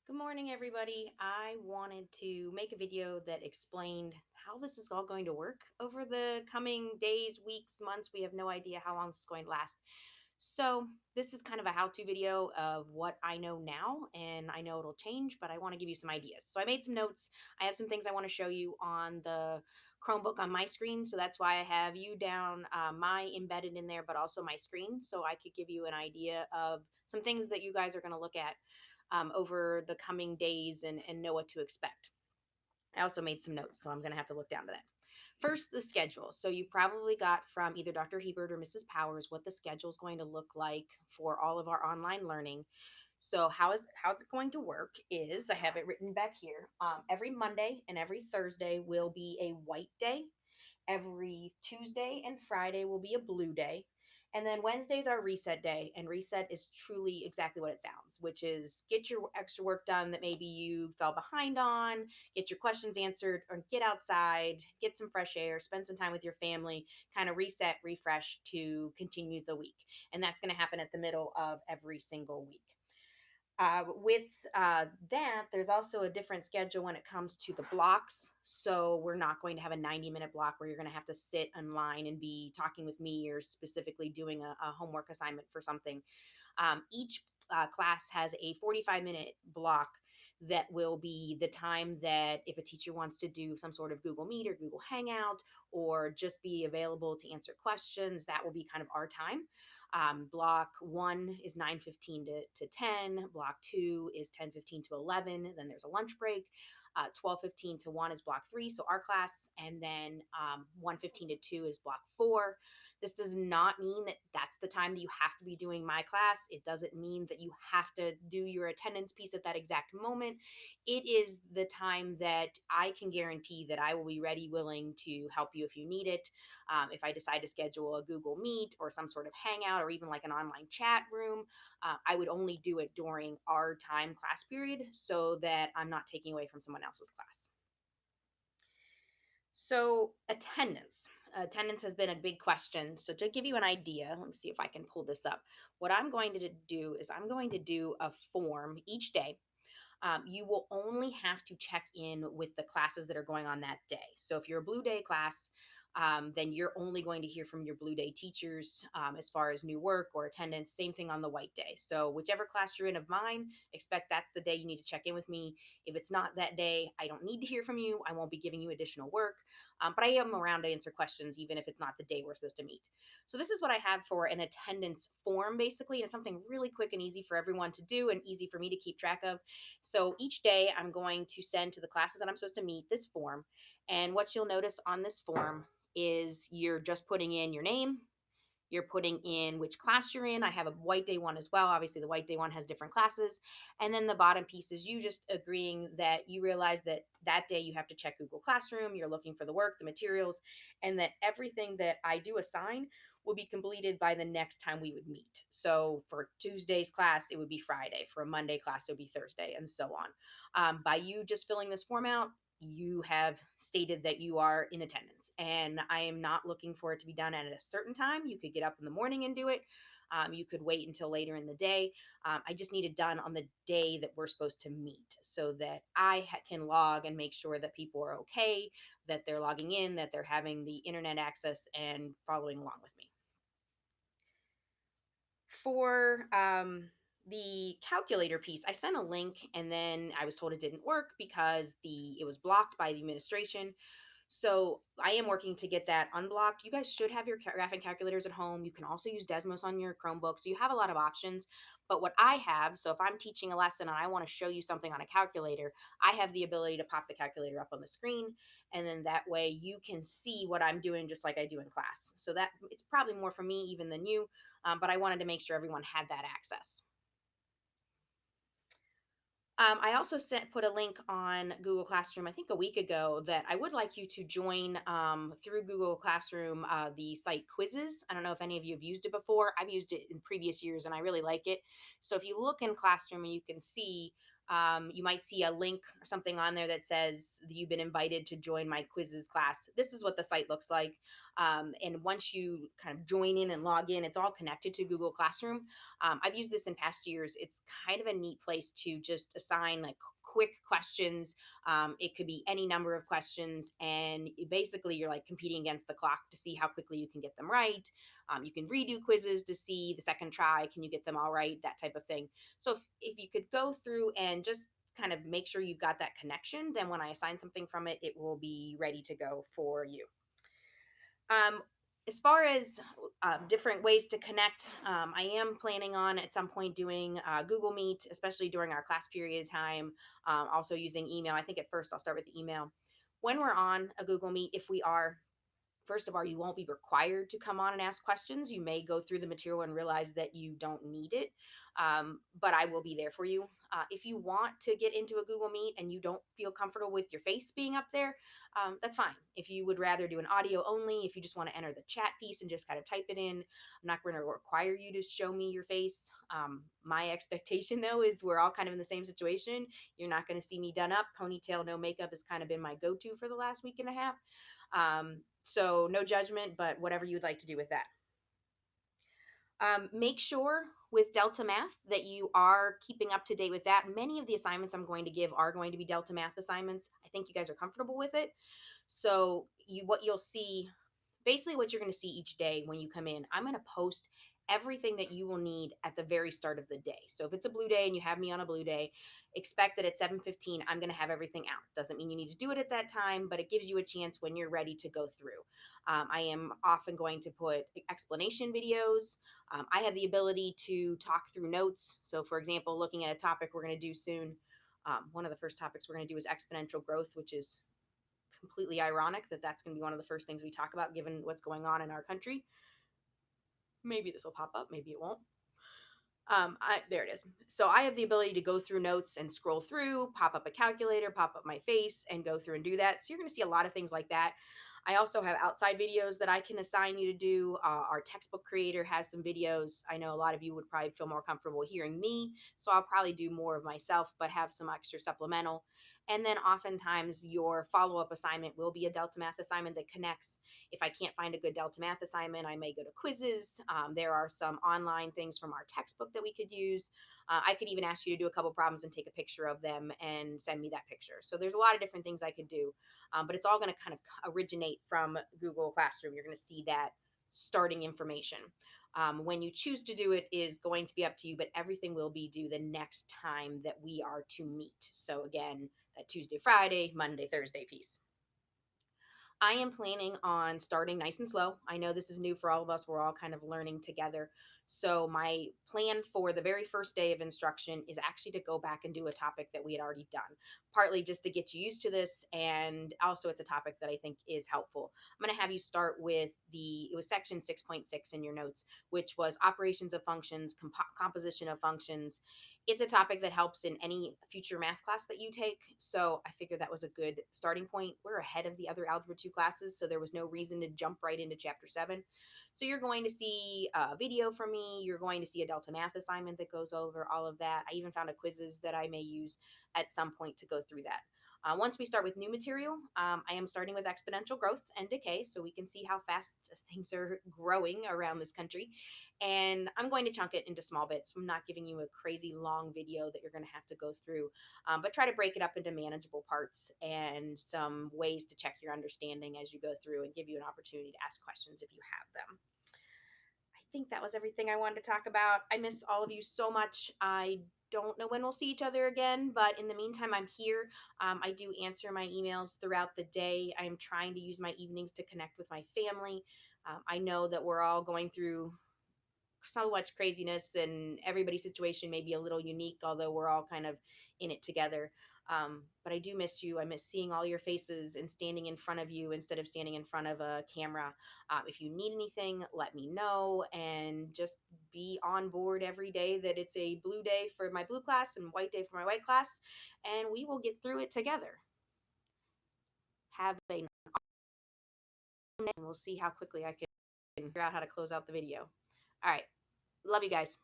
Good morning, everybody. I wanted to make a video that explained how this is all going to work over the coming days, weeks, months. We have no idea how long this is going to last. So, this is kind of a how to video of what I know now, and I know it'll change, but I want to give you some ideas. So, I made some notes. I have some things I want to show you on the Chromebook on my screen. So, that's why I have you down, my embedded in there, but also my screen. So, I could give you an idea of some things that you guys are going to look at over the coming days and know what to expect. I also made some notes, so I'm going to have to look down to that. First, the schedule. So you probably got from either Dr. Hebert or Mrs. Powers what the schedule is going to look like for all of our online learning. So how's it going to work is I have it written back here. Every Monday and every Thursday will be a white day. Every Tuesday and Friday will be a blue day. And then Wednesdays are reset day. And reset is truly exactly what it sounds, which is get your extra work done that maybe you fell behind on, get your questions answered, or get outside, get some fresh air, spend some time with your family, kind of reset, refresh to continue the week. And that's going to happen at the middle of every single week. With that, there's also a different schedule when it comes to the blocks. So we're not going to have a 90-minute block where you're going to have to sit online and be talking with me or specifically doing a homework assignment for something. Each class has a 45-minute block that will be the time that if a teacher wants to do some sort of Google Meet or Google Hangout or just be available to answer questions, that will be kind of our time. Block one is 9:15 to 10. Block two is 10:15 to 11. Then there's a lunch break. 12:15 to 1 is block three, so our class. And then 1:15 to 2 is block four. This does not mean that that's the time that you have to be doing my class. It doesn't mean that you have to do your attendance piece at that exact moment. It is the time that I can guarantee that I will be ready, willing to help you if you need it. If I decide to schedule a Google Meet or some sort of hangout or even like an online chat room, I would only do it during our time class period so that I'm not taking away from someone else's class. So, attendance. Attendance has been a big question. So, to give you an idea, let me see if I can pull this up. What I'm going to do is I'm going to do a form each day. You will only have to check in with the classes that are going on that day. So if you're a Blue Day class, then you're only going to hear from your Blue Day teachers as far as new work or attendance. Same thing on the White Day. So whichever class you're in of mine, expect that's the day you need to check in with me. If it's not that day, I don't need to hear from you. I won't be giving you additional work, but I am around to answer questions even if it's not the day we're supposed to meet. So this is what I have for an attendance form, basically, and it's something really quick and easy for everyone to do and easy for me to keep track of. So each day I'm going to send to the classes that I'm supposed to meet this form. And what you'll notice on this form is you're just putting in your name, you're putting in which class you're in. I have a white day one as well. Obviously, the white day one has different classes. And then the bottom piece is you just agreeing that you realize that that day you have to check Google Classroom, you're looking for the work, the materials, and that everything that I do assign will be completed by the next time we would meet. So for Tuesday's class, it would be Friday. For a Monday class, it would be Thursday, and so on. By you just filling this form out, you have stated that you are in attendance, and I am not looking for it to be done at a certain time. You could get up in the morning and do it. You could wait until later in the day. I just need it done on the day that we're supposed to meet so that can log and make sure that people are okay, that they're logging in, that they're having the internet access and following along with me. For the calculator piece, I sent a link and then I was told it didn't work because the it was blocked by the administration. So I am working to get that unblocked. You guys should have your graphing calculators at home. You can also use Desmos on your Chromebook. So you have a lot of options. But what I have, so if I'm teaching a lesson and I want to show you something on a calculator, I have the ability to pop the calculator up on the screen. And then that way you can see what I'm doing just like I do in class. So that it's probably more for me even than you. But I wanted to make sure everyone had that access. I also put a link on Google Classroom, I think a week ago, that I would like you to join through Google Classroom the site quizzes. I don't know if any of you have used it before. I've used it in previous years and I really like it. So if you look in Classroom and you can see, you might see a link or something on there that says that you've been invited to join my quizzes class. This is what the site looks like. And once you kind of join in and log in, it's all connected to Google Classroom. I've used this in past years. It's kind of a neat place to just assign like quick questions. It could be any number of questions, and basically you're like competing against the clock to see how quickly you can get them right. You can redo quizzes to see the second try, can you get them all right, that type of thing. So if you could go through and just kind of make sure you've got that connection, then when I assign something from it, it will be ready to go for you. Um, as far as different ways to connect, I am planning on at some point doing Google Meet, especially during our class period time. Also using email. I think at first I'll start with email. When we're on a Google Meet, if we are, first of all, you won't be required to come on and ask questions. You may go through the material and realize that you don't need it, but I will be there for you. If you want to get into a Google Meet and you don't feel comfortable with your face being up there, that's fine. If you would rather do an audio only, if you just want to enter the chat piece and just kind of type it in, I'm not going to require you to show me your face. My expectation, though, is we're all kind of in the same situation. You're not going to see me done up. Ponytail, no makeup has kind of been my go to for the last week and a half. So no judgment, but whatever you'd like to do with that. Make sure with Delta Math that you are keeping up to date with that. Many of the assignments I'm going to give are going to be Delta Math assignments. I think you guys are comfortable with it. So what you'll see, basically what you're going to see each day when you come in, I'm going to post everything that you will need at the very start of the day. So if it's a blue day and you have me on a blue day, expect that at 7:15 I'm going to have everything out. Doesn't mean you need to do it at that time, but it gives you a chance when you're ready to go through. I am often going to put explanation videos. I have the ability to talk through notes. So for example, looking at a topic we're going to do soon, one of the first topics we're going to do is exponential growth, which is completely ironic that that's going to be one of the first things we talk about given what's going on in our country. Maybe this will pop up, maybe it won't. There it is. So I have the ability to go through notes and scroll through, pop up a calculator, pop up my face, and go through and do that. So you're going to see a lot of things like that. I also have outside videos that I can assign you to do. Our textbook creator has some videos. I know a lot of you would probably feel more comfortable hearing me, so I'll probably do more of myself, but have some extra supplemental. And then oftentimes your follow up assignment will be a Delta Math assignment that connects. If I can't find a good Delta Math assignment, I may go to quizzes. There are some online things from our textbook that we could use. I could even ask you to do a couple problems and take a picture of them and send me that picture. So there's a lot of different things I could do, but it's all going to kind of originate from Google Classroom. You're going to see that starting information. When you choose to do it is going to be up to you, but everything will be due the next time that we are to meet. So again, that Tuesday, Friday, Monday, Thursday piece. I am planning on starting nice and slow. I know this is new for all of us. We're all kind of learning together. So, my plan for the very first day of instruction is actually to go back and do a topic that we had already done, partly just to get you used to this. And also, it's a topic that I think is helpful. I'm going to have you start with it was section 6.6 in your notes, which was operations of functions, composition of functions. It's a topic that helps in any future math class that you take. So I figured that was a good starting point. We're ahead of the other Algebra 2 classes, so there was no reason to jump right into Chapter 7. So you're going to see a video from me. You're going to see a Delta Math assignment that goes over all of that. I even found a quizzes that I may use at some point to go through that. Once we start with new material, I am starting with exponential growth and decay so we can see how fast things are growing around this country. And I'm going to chunk it into small bits. I'm not giving you a crazy long video that you're going to have to go through, but try to break it up into manageable parts and some ways to check your understanding as you go through and give you an opportunity to ask questions if you have them. I think that was everything I wanted to talk about. I miss all of you so much. I don't know when we'll see each other again, but in the meantime, I'm here. I do answer my emails throughout the day. I'm trying to use my evenings to connect with my family. I know that we're all going through so much craziness and everybody's situation may be a little unique, although we're all kind of in it together. But I do miss you. I miss seeing all your faces and standing in front of you instead of standing in front of a camera. If you need anything, let me know and just be on board every day that it's a blue day for my blue class and white day for my white class, and we will get through it together. Have a and we'll see how quickly I can figure out how to close out the video. All right. Love you guys.